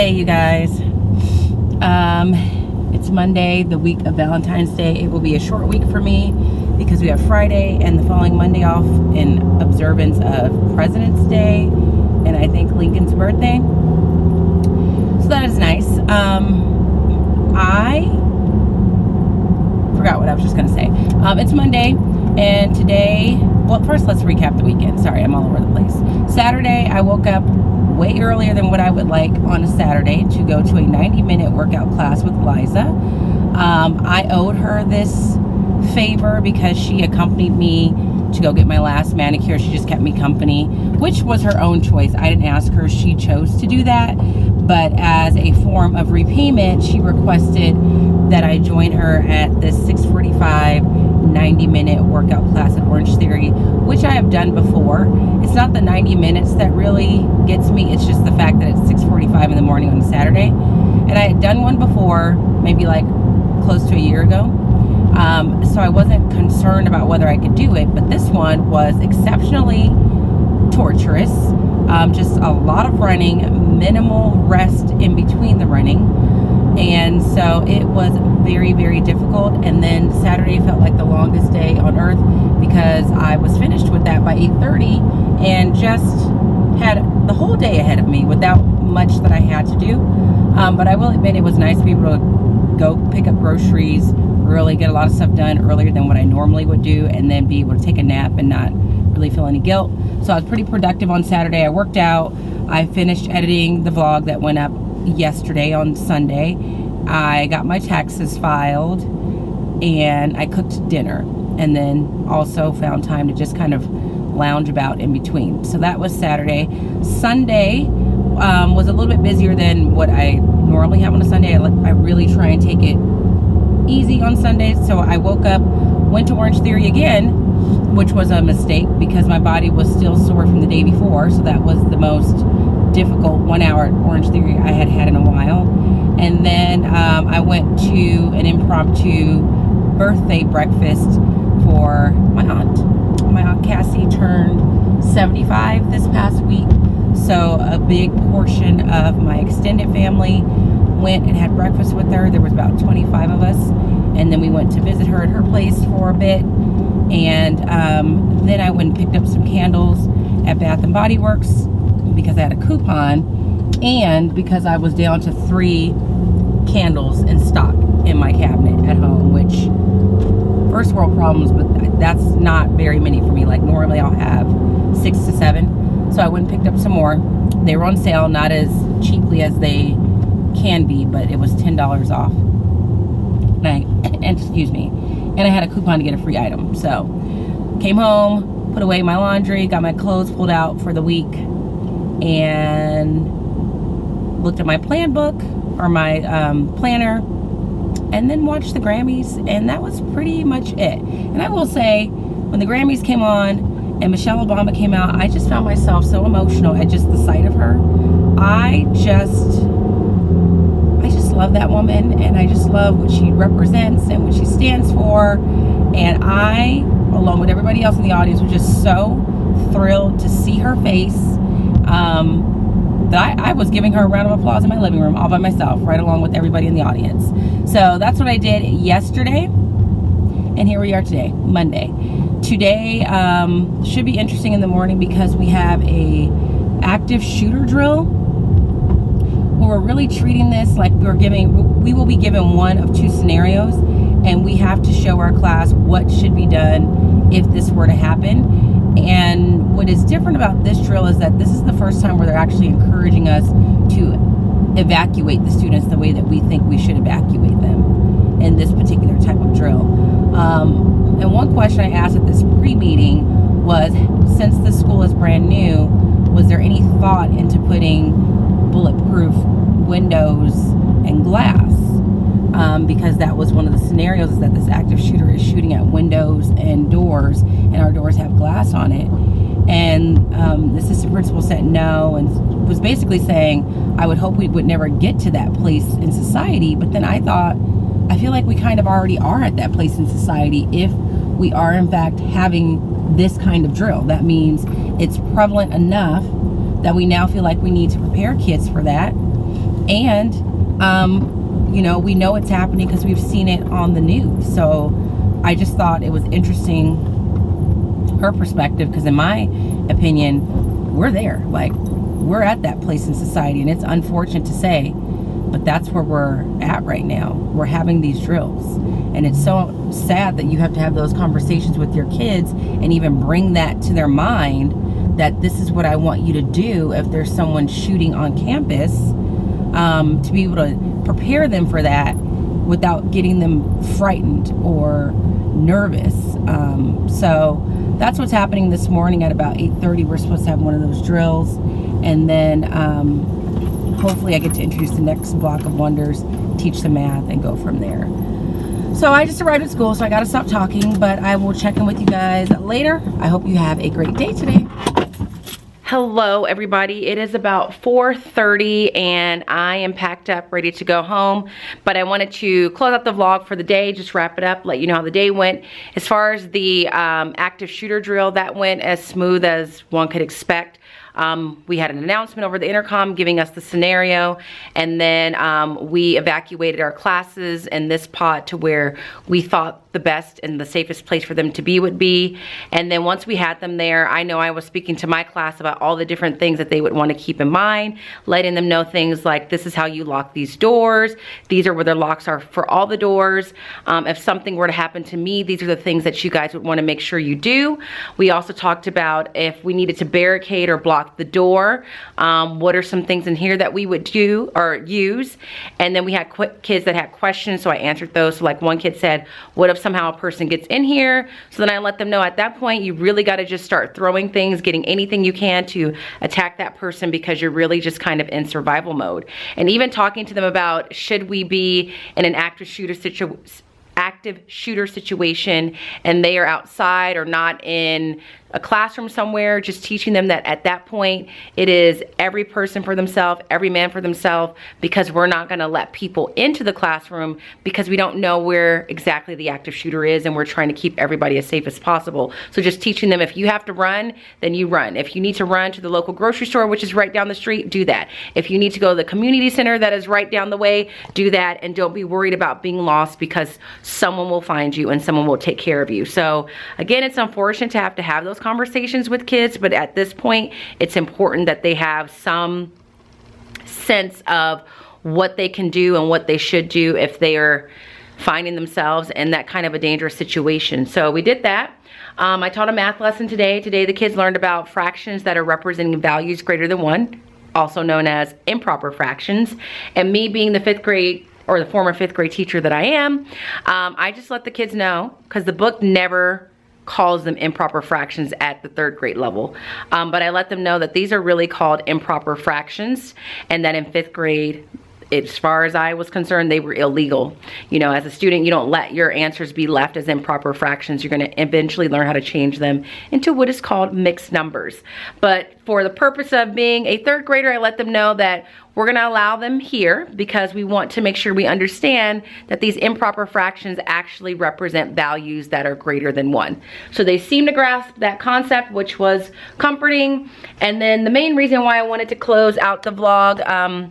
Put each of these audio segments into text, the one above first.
Hey, you guys. It's Monday, the week of Valentine's Day. It will be a short week for me because we have Friday and the following Monday off in observance of President's Day and I think Lincoln's birthday. So that is nice. I forgot what I was just going to say. It's Monday, and today, well, first let's recap the weekend. Sorry, I'm all over the place. Saturday, I woke up way earlier than what I would like on a Saturday to go to a 90-minute workout class with Liza. I owed her this favor because she accompanied me to go get my last manicure. She just kept me company, which was her own choice. I didn't ask her. She chose to do that. But as a form of repayment, she requested that I join her at this 6:45 90-minute workout class at Orange Theory, which I have done before. It's not the 90 minutes that really gets me. It's just the fact that it's 6:45 in the morning on a Saturday. And I had done one before, maybe like close to a year ago. So I wasn't concerned about whether I could do it. But this one was exceptionally torturous. Just a lot of running, minimal rest in between the running. And so it was very, very difficult. And then Saturday felt like the longest day on earth because I was finished with that by 8:30 and just had the whole day ahead of me without much that I had to do. But I will admit it was nice to be able to go pick up groceries, really get a lot of stuff done earlier than what I normally would do, and then be able to take a nap and not really feel any guilt. So I was pretty productive on Saturday. I worked out. I finished editing the vlog that went up yesterday on Sunday. I got my taxes filed and I cooked dinner, and then also found time to just kind of lounge about in between. So that was Saturday. Sunday was a little bit busier than what I normally have on a Sunday. I really try and take it easy on Sundays. So I woke up, went to Orange Theory again, which was a mistake because my body was still sore from the day before. So that was the most difficult 1 hour at Orange Theory I had had in a while. And then I went to an impromptu birthday breakfast for my aunt. My Aunt Cassie turned 75 this past week. So a big portion of my extended family went and had breakfast with her. There was about 25 of us. And then we went to visit her at her place for a bit. And then I went and picked up some candles at Bath and Body Works because I had a coupon, and because I was down to 3 candles in stock in my cabinet at home, which first world problems, but that's not very many for me. Like normally I'll have 6 to 7. So I went and picked up some more. They were on sale, not as cheaply as they can be, but it was $10 off. And excuse me. And I had a coupon to get a free item. So came home, put away my laundry, got my clothes pulled out for the week, and looked at my plan book or my planner, and then watched the Grammys, and that was pretty much it. And I will say, when the Grammys came on and Michelle Obama came out, I just found myself so emotional at just the sight of her. I just love that woman, and I just love what she represents and what she stands for. And I, along with everybody else in the audience, was just so thrilled to see her face. That I was giving her a round of applause in my living room all by myself, right along with everybody in the audience. So that's what I did yesterday, and here we are today, Monday. Today should be interesting in the morning because we have a active shooter drill where we're really treating this like we will be given one of 2 scenarios, and we have to show our class what should be done if this were to happen. And what is different about this drill is that this is the first time where they're actually encouraging us to evacuate the students the way that we think we should evacuate them in this particular type of drill. And one question I asked at this pre-meeting was, since the school is brand new, was there any thought into putting bulletproof windows and glass? Because that was one of the scenarios, is that this active shooter is shooting at windows and doors, and our doors have glass on it. And the assistant principal said no, and was basically saying, I would hope we would never get to that place in society. But then I thought, I feel like we kind of already are at that place in society if we are in fact having this kind of drill. That means it's prevalent enough that we now feel like we need to prepare kids for that. And, you know, we know it's happening because we've seen it on the news. So I just thought it was interesting, her perspective, because in my opinion, we're there. Like, we're at that place in society, and it's unfortunate to say, but that's where we're at right now. We're having these drills, and it's so sad that you have to have those conversations with your kids and even bring that to their mind, that this is what I want you to do if there's someone shooting on campus, to be able to prepare them for that without getting them frightened or nervous. So that's what's happening this morning at about 8:30. We're supposed to have one of those drills, and then hopefully I get to introduce the next block of wonders, teach them math, and go from there. So I just arrived at school, so I gotta stop talking, but I will check in with you guys later. I hope you have a great day today. Hello everybody, it is about 4:30 and I am packed up, ready to go home, but I wanted to close out the vlog for the day, just wrap it up, let you know how the day went. As far as the active shooter drill, that went as smooth as one could expect. We had an announcement over the intercom giving us the scenario, and then we evacuated our classes in this pod to where we thought the best and the safest place for them to be would be. And then once we had them there, I know I was speaking to my class about all the different things that they would want to keep in mind, letting them know things like, this is how you lock these doors, these are where the locks are for all the doors. If something were to happen to me, these are the things that you guys would want to make sure you do. We also talked about if we needed to barricade or block the door, what are some things in here that we would do or use. And then we had kids that had questions, so I answered those. So like one kid said, what if somehow a person gets in here? So then I let them know at that point, you really got to just start throwing things, getting anything you can to attack that person, because you're really just kind of in survival mode. And even talking to them about, should we be in an active shooter situation and they are outside or not in a classroom somewhere, just teaching them that at that point it is every person for themselves, every man for themselves, because we're not going to let people into the classroom because we don't know where exactly the active shooter is, and we're trying to keep everybody as safe as possible. So just teaching them, if you have to run, then you run. If you need to run to the local grocery store, which is right down the street, do that. If you need to go to the community center that is right down the way, do that, and don't be worried about being lost, because someone will find you and someone will take care of you. So again, it's unfortunate to have those conversations with kids, but at this point it's important that they have some sense of what they can do and what they should do if they are finding themselves in that kind of a dangerous situation. So we did that. I taught a math lesson today. Today the kids learned about fractions that are representing values greater than 1, also known as improper fractions. And me being the 5th grade, or the former 5th grade teacher that I am, I just let the kids know, because the book never calls them improper fractions at the 3rd grade level. But I let them know that these are really called improper fractions, and that in 5th grade, as far as I was concerned, they were illegal. You know, as a student, you don't let your answers be left as improper fractions. You're going to eventually learn how to change them into what is called mixed numbers. But for the purpose of being a 3rd grader, I let them know that we're going to allow them here because we want to make sure we understand that these improper fractions actually represent values that are greater than 1. So they seem to grasp that concept, which was comforting. And then the main reason why I wanted to close out the vlog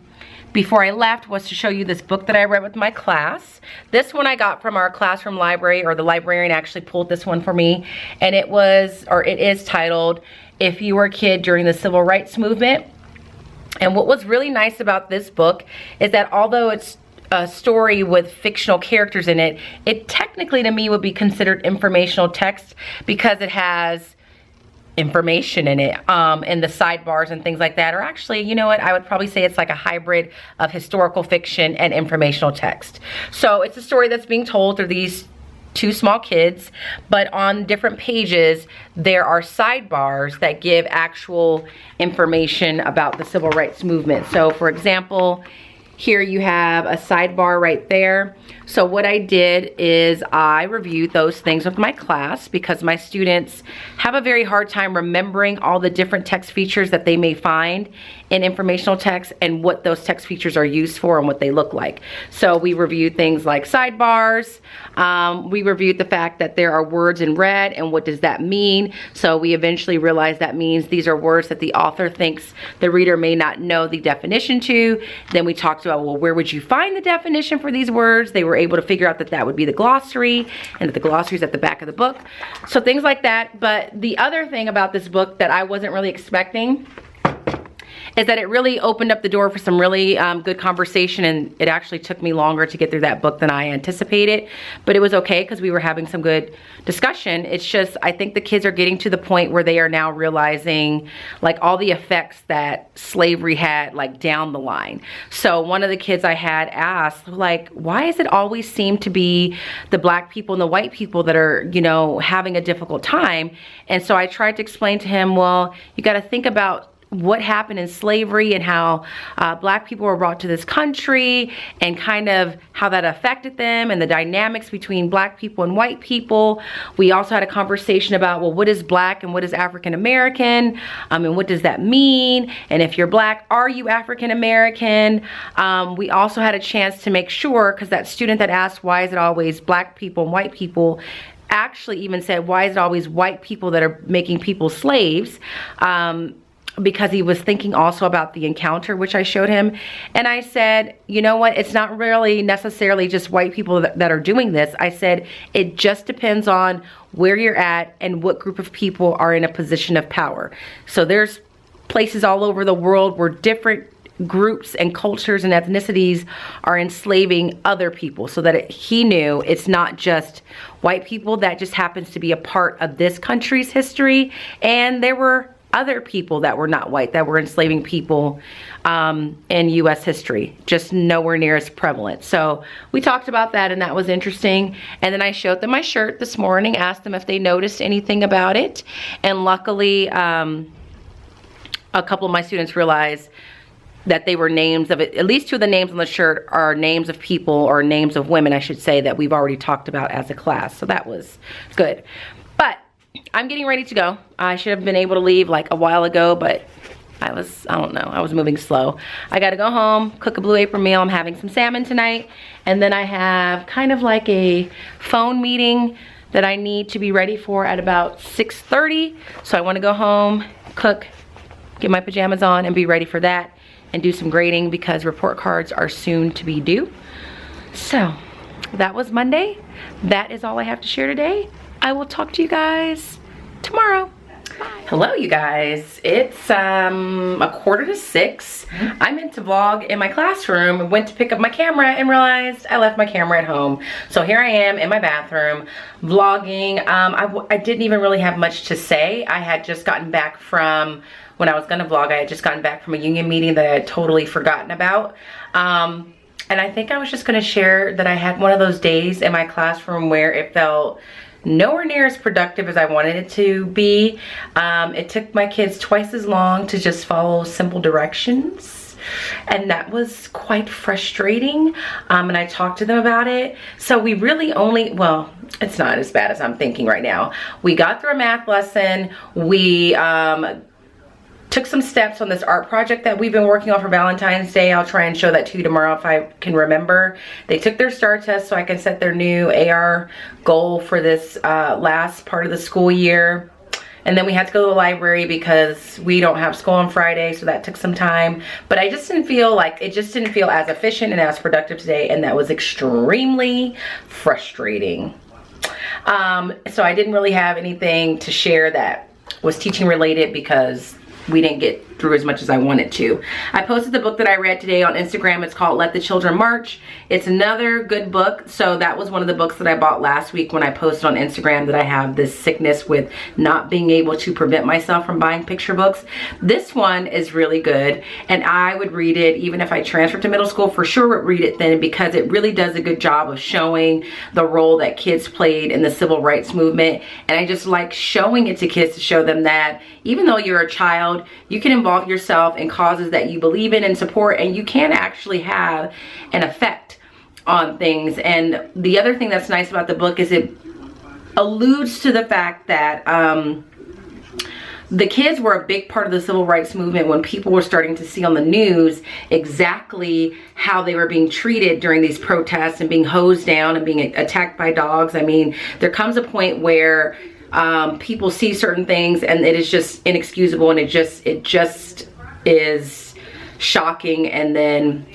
before I left was to show you this book that I read with my class. This one I got from our classroom library, or the librarian actually pulled this one for me, and it is titled, If You Were a Kid During the Civil Rights Movement. And what was really nice about this book is that although it's a story with fictional characters in it, it technically to me would be considered informational text, because it has information in it, and the sidebars and things like that are actually, you know what, I would probably say it's like a hybrid of historical fiction and informational text. So it's a story that's being told through these 2 small kids, but on different pages there are sidebars that give actual information about the civil rights movement. So for example, Here you have a sidebar right there. So what I did is I reviewed those things with my class because my students have a very hard time remembering all the different text features that they may find in informational text and what those text features are used for and what they look like. So we reviewed things like sidebars. We reviewed the fact that there are words in red and what does that mean. So we eventually realized that means these are words that the author thinks the reader may not know the definition to. Then we talked about, well, where would you find the definition for these words? They were able to figure out that that would be the glossary and that the glossary is at the back of the book. So things like that. But the other thing about this book that I wasn't really expecting is that it really opened up the door for some really good conversation, and it actually took me longer to get through that book than I anticipated, but it was okay because we were having some good discussion. It's just, I think the kids are getting to the point where they are now realizing like all the effects that slavery had like down the line. So one of the kids I had asked, like, why does it always seem to be the black people and the white people that are, you know, having a difficult time? And so I tried to explain to him, well, you got to think about what happened in slavery and how black people were brought to this country and kind of how that affected them and the dynamics between black people and white people. We also had a conversation about, well, what is black and what is African American, and what does that mean? And if you're black, are you African American? We also had a chance to make sure, because that student that asked, why is it always black people and white people, actually even said, why is it always white people that are making people slaves? Because he was thinking also about the encounter, which I showed him. And I said, you know what, it's not really necessarily just white people that are doing this. I said, it just depends on where you're at and what group of people are in a position of power. So there's places all over the world where different groups and cultures and ethnicities are enslaving other people, so that he knew it's not just white people that just happens to be a part of this country's history. And there were other people that were not white that were enslaving people in U.S. history, just nowhere near as prevalent. So we talked about that, and that was interesting. And then I showed them my shirt this morning, asked them if they noticed anything about it. And luckily, a couple of my students realized that they were names of it. At least two of the names on the shirt are names of people, or names of women, I should say, that we've already talked about as a class. So that was good. But I'm getting ready to go. I should have been able to leave like a while ago, but I don't know, I was moving slow. I gotta go home, cook a Blue Apron meal. I'm having some salmon tonight. And then I have kind of like a phone meeting that I need to be ready for at about 6:30. So I wanna go home, cook, get my pajamas on, and be ready for that, and do some grading because report cards are soon to be due. So that was Monday. That is all I have to share today. I will talk to you guys tomorrow. Bye. Hello, you guys. It's 5:45. I meant to vlog in my classroom, went to pick up my camera and realized I left my camera at home. So here I am in my bathroom vlogging. I didn't even really have much to say. I had just gotten back from, when I was gonna vlog, I had just gotten back from a union meeting that I had totally forgotten about. And I think I was just gonna share that I had one of those days in my classroom where it felt nowhere near as productive as I wanted it to be. It took my kids twice as long to just follow simple directions, and that was quite frustrating. And I talked to them about it. So we really only, well, it's not as bad as I'm thinking right now. We got through a math lesson. We took some steps on this art project that we've been working on for Valentine's Day. I'll try and show that to you tomorrow if I can remember. They took their STAR test so I can set their new AR goal for this last part of the school year. And then we had to go to the library because we don't have school on Friday, so that took some time. But I just didn't feel like, it just didn't feel as efficient and as productive today, and that was extremely frustrating. So I didn't really have anything to share that was teaching related because we didn't get through as much as I wanted to. I posted the book that I read today on Instagram. It's called Let the Children March. It's another good book. So that was one of the books that I bought last week when I posted on Instagram that I have this sickness with not being able to prevent myself from buying picture books. This one is really good, and I would read it even if I transferred to middle school. For sure would read it then, because it really does a good job of showing the role that kids played in the civil rights movement. And I just like showing it to kids to show them that even though you're a child, you can involve involve yourself in causes that you believe in and support, and you can actually have an effect on things. And the other thing that's nice about the book is it alludes to the fact that the kids were a big part of the civil rights movement when people were starting to see on the news exactly how they were being treated during these protests and being hosed down and being attacked by dogs. I mean, there comes a point where people see certain things and it is just inexcusable, and it just is shocking, and then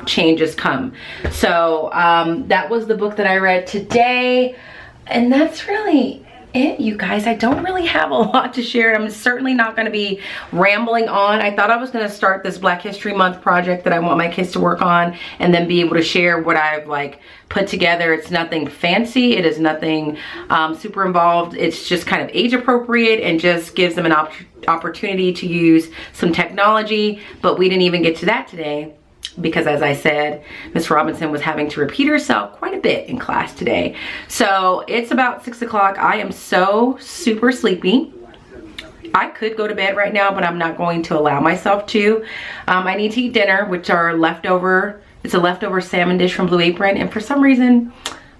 changes come. So that was the book that I read today, and that's really it, you guys. I don't really have a lot to share. I'm certainly not going to be rambling on. I thought I was going to start this Black History Month project that I want my kids to work on, and then be able to share what I've like put together. It's nothing fancy. It is nothing super involved. It's just kind of age appropriate and just gives them an opportunity to use some technology. But we didn't even get to that today, because as I said, Miss Robinson was having to repeat herself quite a bit in class today. So it's about 6 o'clock. I am so super sleepy. I could go to bed right now, but I'm not going to allow myself to. I need to eat dinner, which are leftover. It's a leftover salmon dish from Blue Apron, and for some reason,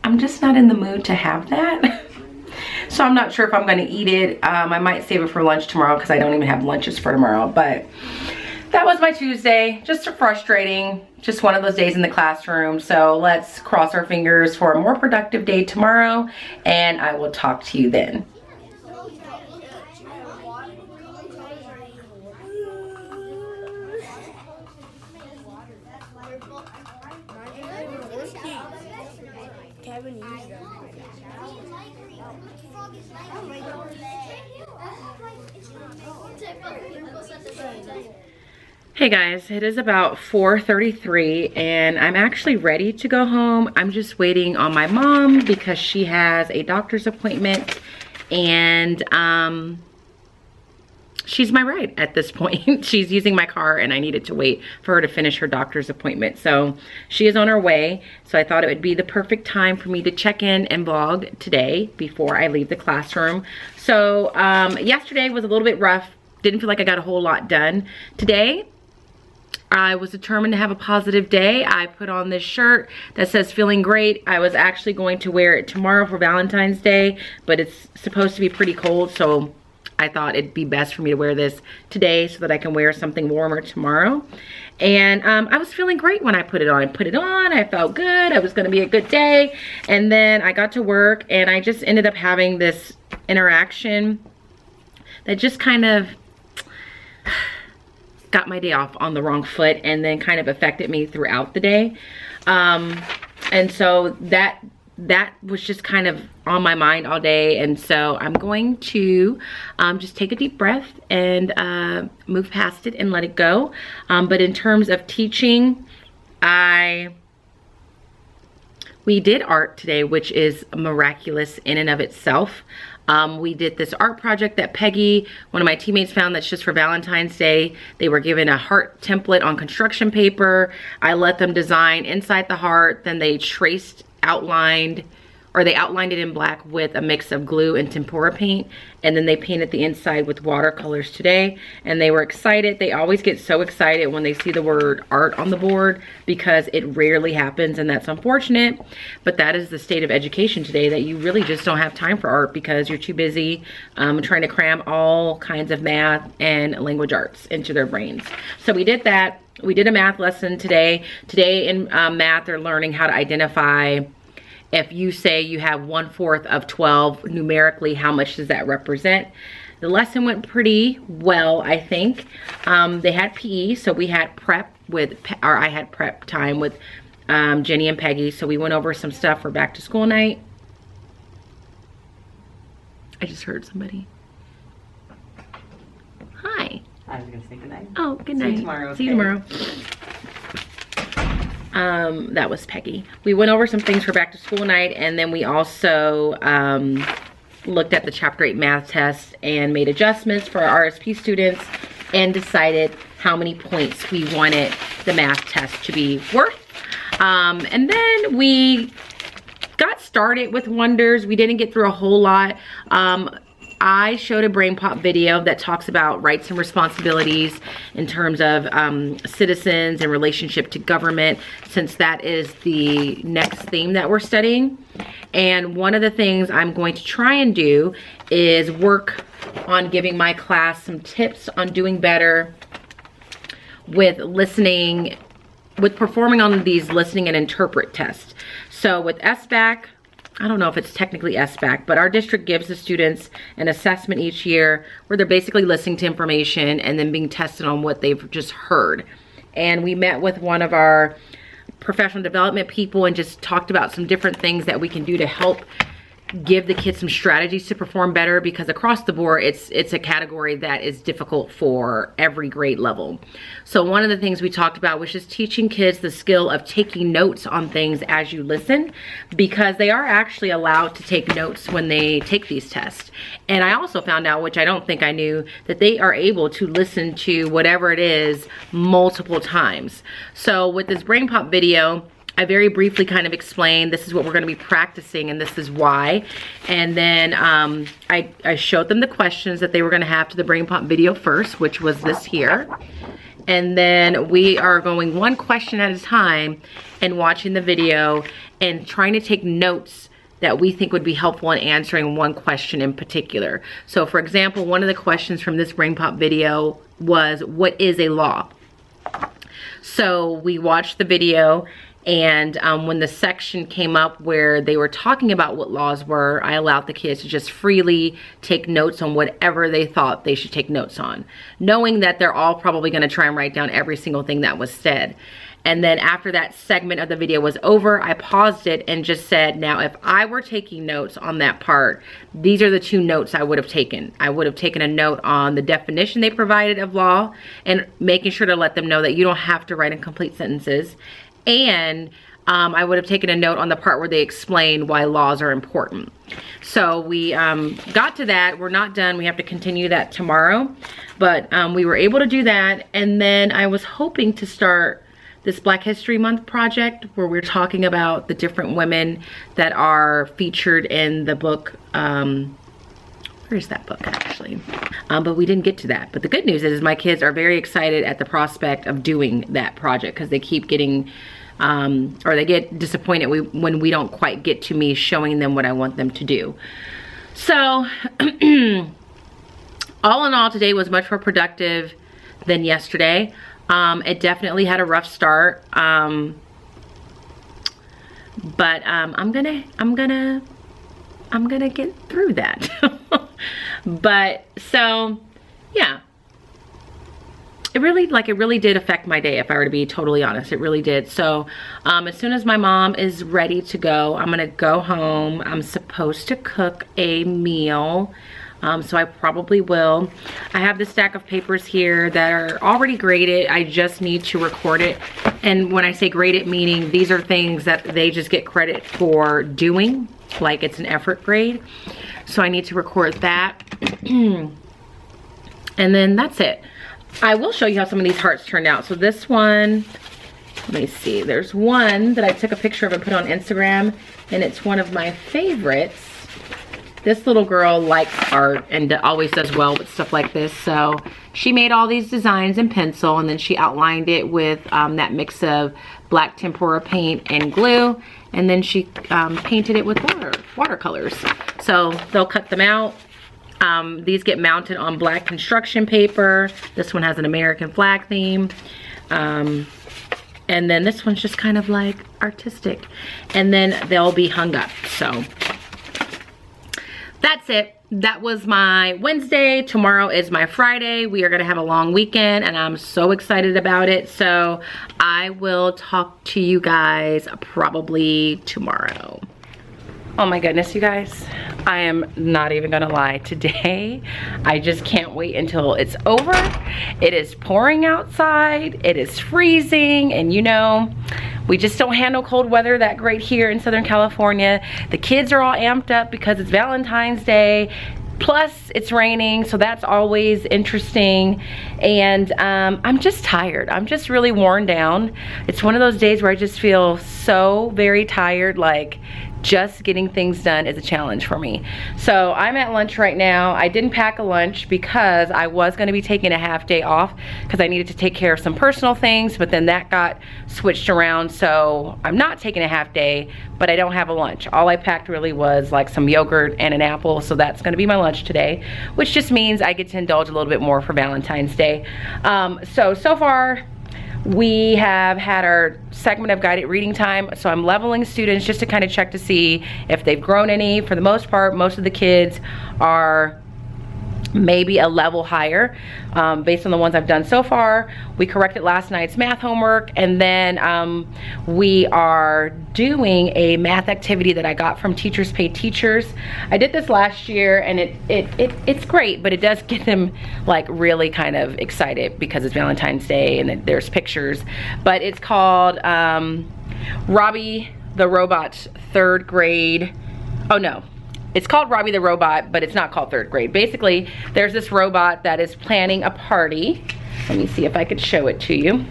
I'm just not in the mood to have that. So I'm not sure if I'm gonna eat it. I might save it for lunch tomorrow, because I don't even have lunches for tomorrow, but that was my Tuesday. Just frustrating. Just one of those days in the classroom. So let's cross our fingers for a more productive day tomorrow, and I will talk to you then. Hey guys, it is about 4:33 and I'm actually ready to go home. I'm just waiting on my mom because she has a doctor's appointment, and she's my ride at this point. She's using my car and I needed to wait for her to finish her doctor's appointment. So she is on her way. So I thought it would be the perfect time for me to check in and vlog today before I leave the classroom. So yesterday was a little bit rough. Didn't feel like I got a whole lot done. Today, I was determined to have a positive day. I put on this shirt that says feeling great. I was actually going to wear it tomorrow for Valentine's Day, but it's supposed to be pretty cold, so I thought it'd be best for me to wear this today so that I can wear something warmer tomorrow. And I was feeling great when I put it on. I felt good. It was gonna be a good day. And then I got to work and I just ended up having this interaction that just kind of got my day off on the wrong foot, and then kind of affected me throughout the day. And so that was just kind of on my mind all day. And so I'm going to just take a deep breath and move past it and let it go. But in terms of teaching, we did art today, which is miraculous in and of itself. We did this art project that Peggy, one of my teammates, found that's just for Valentine's Day. They were given a heart template on construction paper. I let them design inside the heart. Then they outlined it in black with a mix of glue and tempera paint. And then they painted the inside with watercolors today. And they were excited. They always get so excited when they see the word art on the board, because it rarely happens, and that's unfortunate. But that is the state of education today, that you really just don't have time for art because you're too busy trying to cram all kinds of math and language arts into their brains. So we did that. We did a math lesson today. Today in math, they're learning how to identify, if you say you have 1/4 of 12, numerically, how much does that represent? The lesson went pretty well, I think. They had PE, so we had I had prep time with Jenny and Peggy. So we went over some stuff for back to school night. I just heard somebody. Hi. I was gonna say good night. Oh, good night. See you tomorrow. Okay. See you tomorrow. That was Peggy. We went over some things for back to school night, and then we also looked at the chapter 8 math test and made adjustments for our RSP students and decided how many points we wanted the math test to be worth. And then we got started with wonders. We didn't get through a whole lot. I showed a brain pop video that talks about rights and responsibilities in terms of citizens and relationship to government, since that is the next theme that we're studying. And one of the things I'm going to try and do is work on giving my class some tips on doing better with listening, with performing on these listening and interpret tests. So with SBAC, I don't know if it's technically SBAC, but our district gives the students an assessment each year where they're basically listening to information and then being tested on what they've just heard. And we met with one of our professional development people and just talked about some different things that we can do to help give the kids some strategies to perform better, because across the board it's a category that is difficult for every grade level. So one of the things we talked about was just teaching kids the skill of taking notes on things as you listen, because they are actually allowed to take notes when they take these tests. And I also found out, which I don't think I knew, that they are able to listen to whatever it is multiple times. So with this brain pop video, I very briefly kind of explained this is what we're going to be practicing and this is why. And then I showed them the questions that they were going to have to the brain pop video first, which was this here. And then we are going one question at a time and watching the video and trying to take notes that we think would be helpful in answering one question in particular. So for example, one of the questions from this brain pop video was, what is a law? So we watched the video, and when the section came up where they were talking about what laws were, I allowed the kids to just freely take notes on whatever they thought they should take notes on, knowing that they're all probably going to try and write down every single thing that was said. And then after that segment of the video was over, I paused it and just said, now if I were taking notes on that part, these are the two notes I would have taken. I would have taken a note on the definition they provided of law and making sure to let them know that you don't have to write in complete sentences. And I would have taken a note on the part where they explain why laws are important. So we got to that. We're not done. We have to continue that tomorrow. But we were able to do that. And then I was hoping to start this Black History Month project where we're talking about the different women that are featured in the book. Where's that book actually? But we didn't get to that. But the good news is my kids are very excited at the prospect of doing that project, because they keep getting, or they get disappointed when we don't quite get to me showing them what I want them to do. So all in all, today was much more productive than yesterday. It definitely had a rough start. But I'm gonna get through that. But so yeah, it really did affect my day, if I were to be totally honest. It really did. So as soon as my mom is ready to go, I'm gonna go home. I'm supposed to cook a meal, so I probably will. I have this stack of papers here that are already graded. I just need to record it. And when I say graded, meaning these are things that they just get credit for doing, like it's an effort grade. So I need to record that. And then that's it. I will show you how some of these hearts turned out. So this one, let me see. There's one that I took a picture of and put on Instagram, and it's one of my favorites. This little girl likes art and always does well with stuff like this. So she made all these designs in pencil, and then she outlined it with that mix of black tempera paint and glue. And then she painted it with watercolors. So they'll cut them out. These get mounted on black construction paper. This one has an American flag theme. And then this one's just kind of like artistic. And then they'll be hung up. So that's it. That was my Wednesday. Tomorrow is my Friday. We are gonna have a long weekend and I'm so excited about it. So I will talk to you guys probably tomorrow. Oh my goodness, you guys. I am not even gonna lie. Today, I just can't wait until it's over. It is pouring outside. It is freezing, and you know, we just don't handle cold weather that great here in Southern California. The kids are all amped up because it's Valentine's Day. Plus, it's raining, so that's always interesting. And I'm just tired. I'm just really worn down. It's one of those days where I just feel so very tired, like just getting things done is a challenge for me. So I'm at lunch right now. I didn't pack a lunch because I was going to be taking a half day off because I needed to take care of some personal things, but then that got switched around. So I'm not taking a half day, but I don't have a lunch. All I packed really was like some yogurt and an apple. So that's going to be my lunch today, which just means I get to indulge a little bit more for Valentine's Day. So far, we have had our segment of guided reading time, so I'm leveling students just to kind of check to see if they've grown any. For the most part, most of the kids are maybe a level higher based on the ones I've done so far. We corrected last night's math homework, and then we are doing a math activity that I got from Teachers Pay Teachers. I did this last year, and it's great, but it does get them like really kind of excited because it's Valentine's Day and there's pictures. But it's called Robbie the Robot's third grade. Oh no. It's called Robbie the Robot, but it's not called third grade. Basically, there's this robot that is planning a party. Let me see if I could show it to you.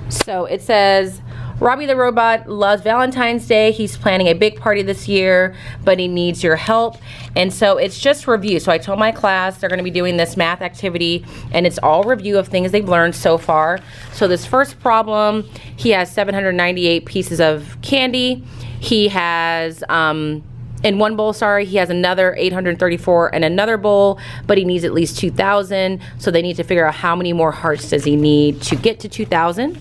So it says, Robbie the Robot loves Valentine's Day. He's planning a big party this year, but he needs your help. And so it's just review. So I told my class they're gonna be doing this math activity, and it's all review of things they've learned so far. So this first problem, he has 798 pieces of candy. He has, in one bowl, sorry, he has another 834 in another bowl, but he needs at least 2,000. So they need to figure out how many more hearts does he need to get to 2,000.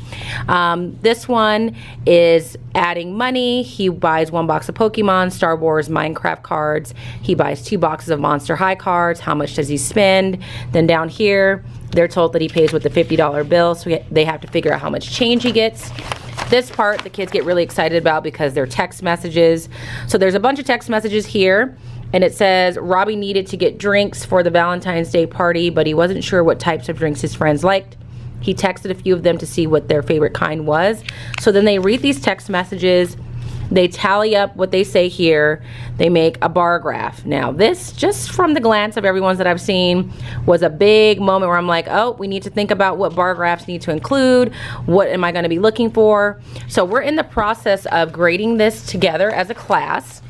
This one is adding money. He buys 1 box of Pokemon, Star Wars, Minecraft cards. He buys 2 boxes of Monster High cards. How much does he spend? Then down here, they're told that he pays with the $50 bill, so they have to figure out how much change he gets. This part the kids get really excited about because they're text messages. So there's a bunch of text messages here, and it says Robbie needed to get drinks for the Valentine's Day party, but he wasn't sure what types of drinks his friends liked. He texted a few of them to see what their favorite kind was. So then they read these text messages, they tally up what they say here, they make a bar graph. Now this, just from the glance of everyone's that I've seen, was a big moment where I'm like, oh, we need to think about what bar graphs need to include, what am I gonna be looking for? So we're in the process of grading this together as a class.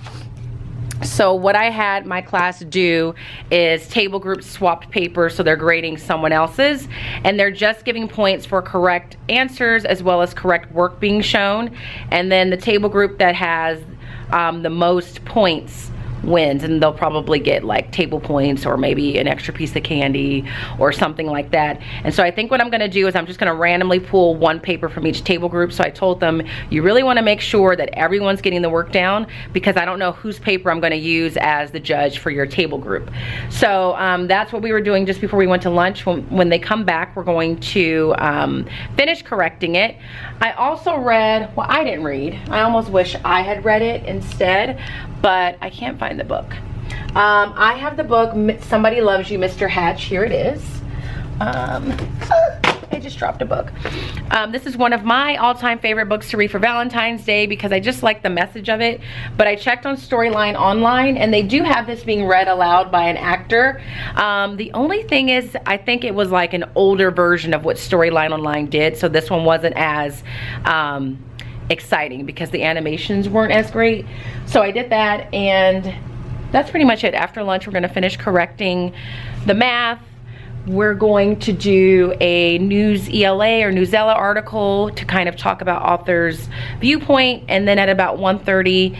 So what I had my class do is table group swapped paper, so they're grading someone else's, and they're just giving points for correct answers as well as correct work being shown. And then the table group that has the most points wins, and they'll probably get like table points or maybe an extra piece of candy or something like that. And so I think what I'm gonna do is I'm just gonna randomly pull one paper from each table group. So I told them, you really wanna make sure that everyone's getting the work down, because I don't know whose paper I'm gonna use as the judge for your table group. So that's what we were doing just before we went to lunch. When they come back, we're going to finish correcting it. I also read, well, I didn't read. I almost wish I had read it instead, but I can't find the book. I have the book, Somebody Loves You, Mr. Hatch. Here it is. I just dropped a book. This is one of my all-time favorite books to read for Valentine's Day because I just like the message of it. But I checked on Storyline online, and they do have this being read aloud by an actor. The only thing is, I think it was like an older version of what Storyline online did, so this one wasn't as exciting because the animations weren't as great. So I did that, and that's pretty much it. After lunch, we're gonna finish correcting the math. We're going to do a News ELA or Newsella article to kind of talk about author's viewpoint, and then at about 1:30,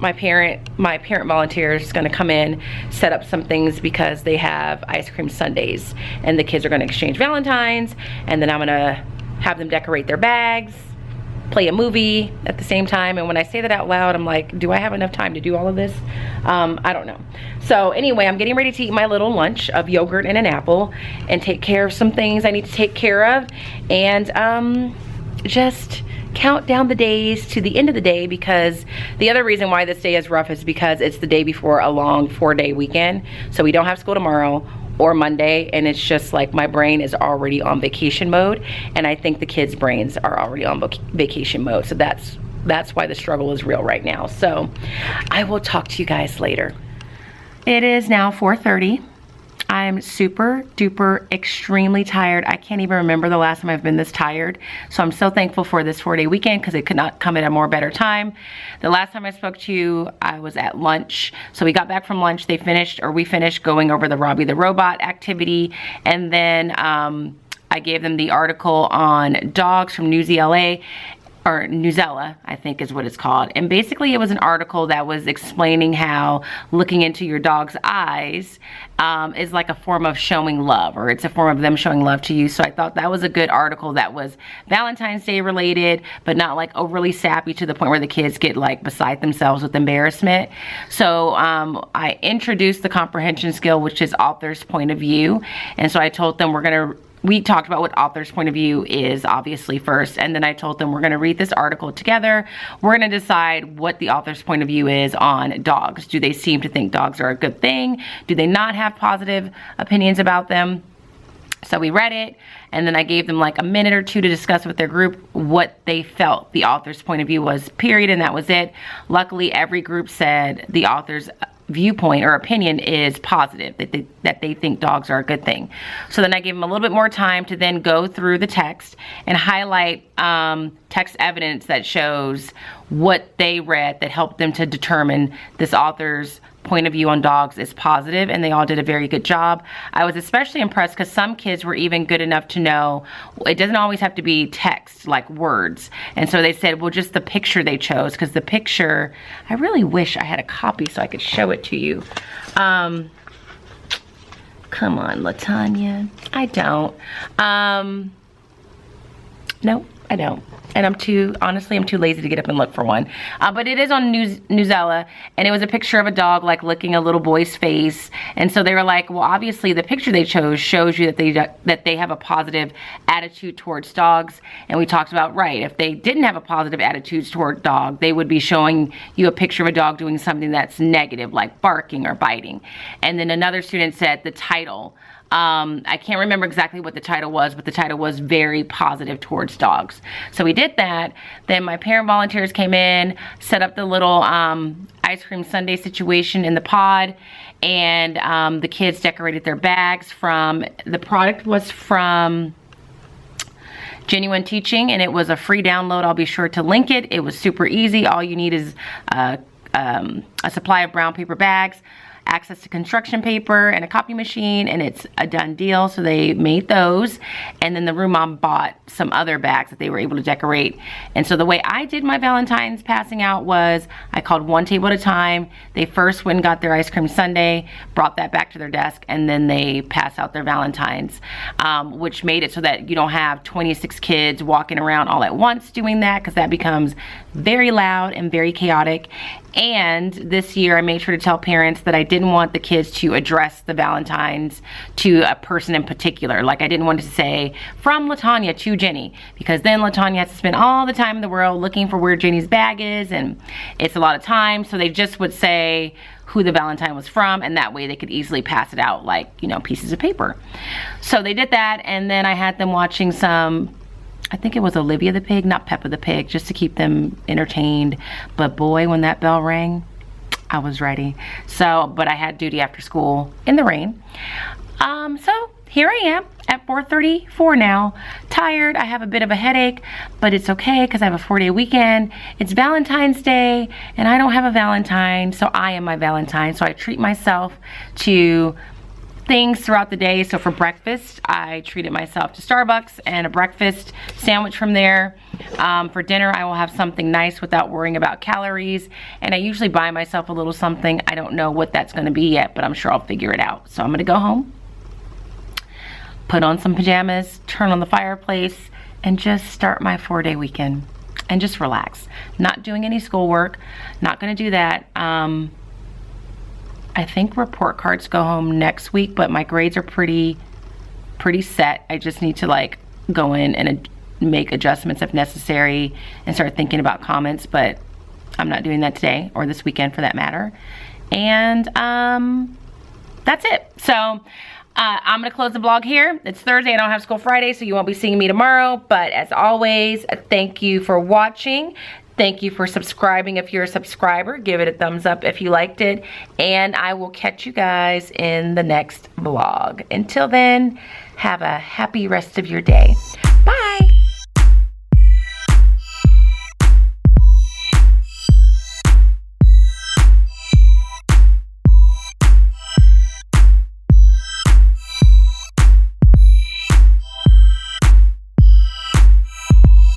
my parent volunteer is gonna come in, set up some things because they have ice cream sundaes, and the kids are gonna exchange Valentines, and then I'm gonna have them decorate their bags, play a movie at the same time. And when I say that out loud, I'm like, do I have enough time to do all of this? I don't know. So anyway, I'm getting ready to eat my little lunch of yogurt and an apple and take care of some things I need to take care of, and just count down the days to the end of the day, because the other reason why this day is rough is because it's the day before a long 4-day weekend. So we don't have school tomorrow or Monday, and it's just like my brain is already on vacation mode, and I think the kids' brains are already on vacation mode. So that's why the struggle is real right now. So I will talk to you guys later. It is now 4:30. I'm super duper extremely tired. I can't even remember the last time I've been this tired. So I'm so thankful for this 4-day weekend because it could not come at a more better time. The last time I spoke to you, I was at lunch. So we got back from lunch. We finished going over the Robbie the Robot activity. And then I gave them the article on dogs from New Zealand, or Newzella, I think is what it's called. And basically it was an article that was explaining how looking into your dog's eyes is like a form of showing love, or it's a form of them showing love to you. So I thought that was a good article that was Valentine's Day related, but not like overly sappy to the point where the kids get like beside themselves with embarrassment. So I introduced the comprehension skill, which is author's point of view. And so I told them we talked about what author's point of view is, obviously, first, and then I told them we're going to read this article together. We're going to decide what the author's point of view is on dogs. Do they seem to think dogs are a good thing? Do they not have positive opinions about them? So we read it, and then I gave them like a minute or two to discuss with their group what they felt the author's point of view was, period, and that was it. Luckily, every group said the author's viewpoint or opinion is positive, that they think dogs are a good thing. So then I gave them a little bit more time to then go through the text and highlight text evidence that shows what they read that helped them to determine this author's point of view on dogs is positive, and they all did a very good job. I was especially impressed because some kids were even good enough to know it doesn't always have to be text, like words. And so they said, well, just the picture they chose, because the picture, I really wish I had a copy so I could show it to you. Come on, LaTanya. I don't. No, I don't. And honestly, I'm too lazy to get up and look for one. But it is on Newzella, and it was a picture of a dog like licking a little boy's face. And so they were like, well, obviously the picture they chose shows you that they have a positive attitude towards dogs. And we talked about, right, if they didn't have a positive attitude toward dog, they would be showing you a picture of a dog doing something that's negative, like barking or biting. And then another student said the title. I can't remember exactly what the title was, but the title was very positive towards dogs. So we did that. Then my parent volunteers came in, set up the little ice cream sundae situation in the pod, and the kids decorated their bags the product was from Genuine Teaching, and it was a free download. I'll be sure to link it. It was super easy. All you need is a supply of brown paper bags, access to construction paper, and a copy machine, and it's a done deal. So they made those, and then the room mom bought some other bags that they were able to decorate. And so the way I did my Valentine's passing out was I called one table at a time. They first went and got their ice cream sundae, brought that back to their desk, and then they pass out their Valentine's, which made it so that you don't have 26 kids walking around all at once doing that, because that becomes very loud and very chaotic. And this year I made sure to tell parents that I didn't want the kids to address the Valentines to a person in particular. Like I didn't want to say from LaTanya to Jenny, because then LaTanya has to spend all the time in the world looking for where Jenny's bag is, and it's a lot of time. So they just would say who the Valentine was from, and that way they could easily pass it out like, you know, pieces of paper. So they did that, and then I had them watching some, I think it was Olivia the Pig, not Peppa the Pig, just to keep them entertained. But boy, when that bell rang, I was ready. So, but I had duty after school in the rain. So here I am at 4:34 now, tired. I have a bit of a headache, but it's okay because I have a 4-day weekend. It's Valentine's Day, and I don't have a Valentine, so I am my Valentine. So I treat myself to things throughout the day. So for breakfast, I treated myself to Starbucks and a breakfast sandwich from there. For dinner, I will have something nice without worrying about calories. And I usually buy myself a little something. I don't know what that's going to be yet, but I'm sure I'll figure it out. So I'm going to go home, put on some pajamas, turn on the fireplace, and just start my 4-day weekend and just relax. Not doing any schoolwork, not going to do that. I think report cards go home next week, but my grades are pretty set. I just need to like go in and make adjustments if necessary and start thinking about comments, but I'm not doing that today or this weekend for that matter. And that's it. So I'm gonna close the vlog here. It's Thursday, I don't have school Friday, so you won't be seeing me tomorrow, but as always, thank you for watching. Thank you for subscribing. If you're a subscriber, give it a thumbs up if you liked it. And I will catch you guys in the next vlog. Until then, have a happy rest of your day.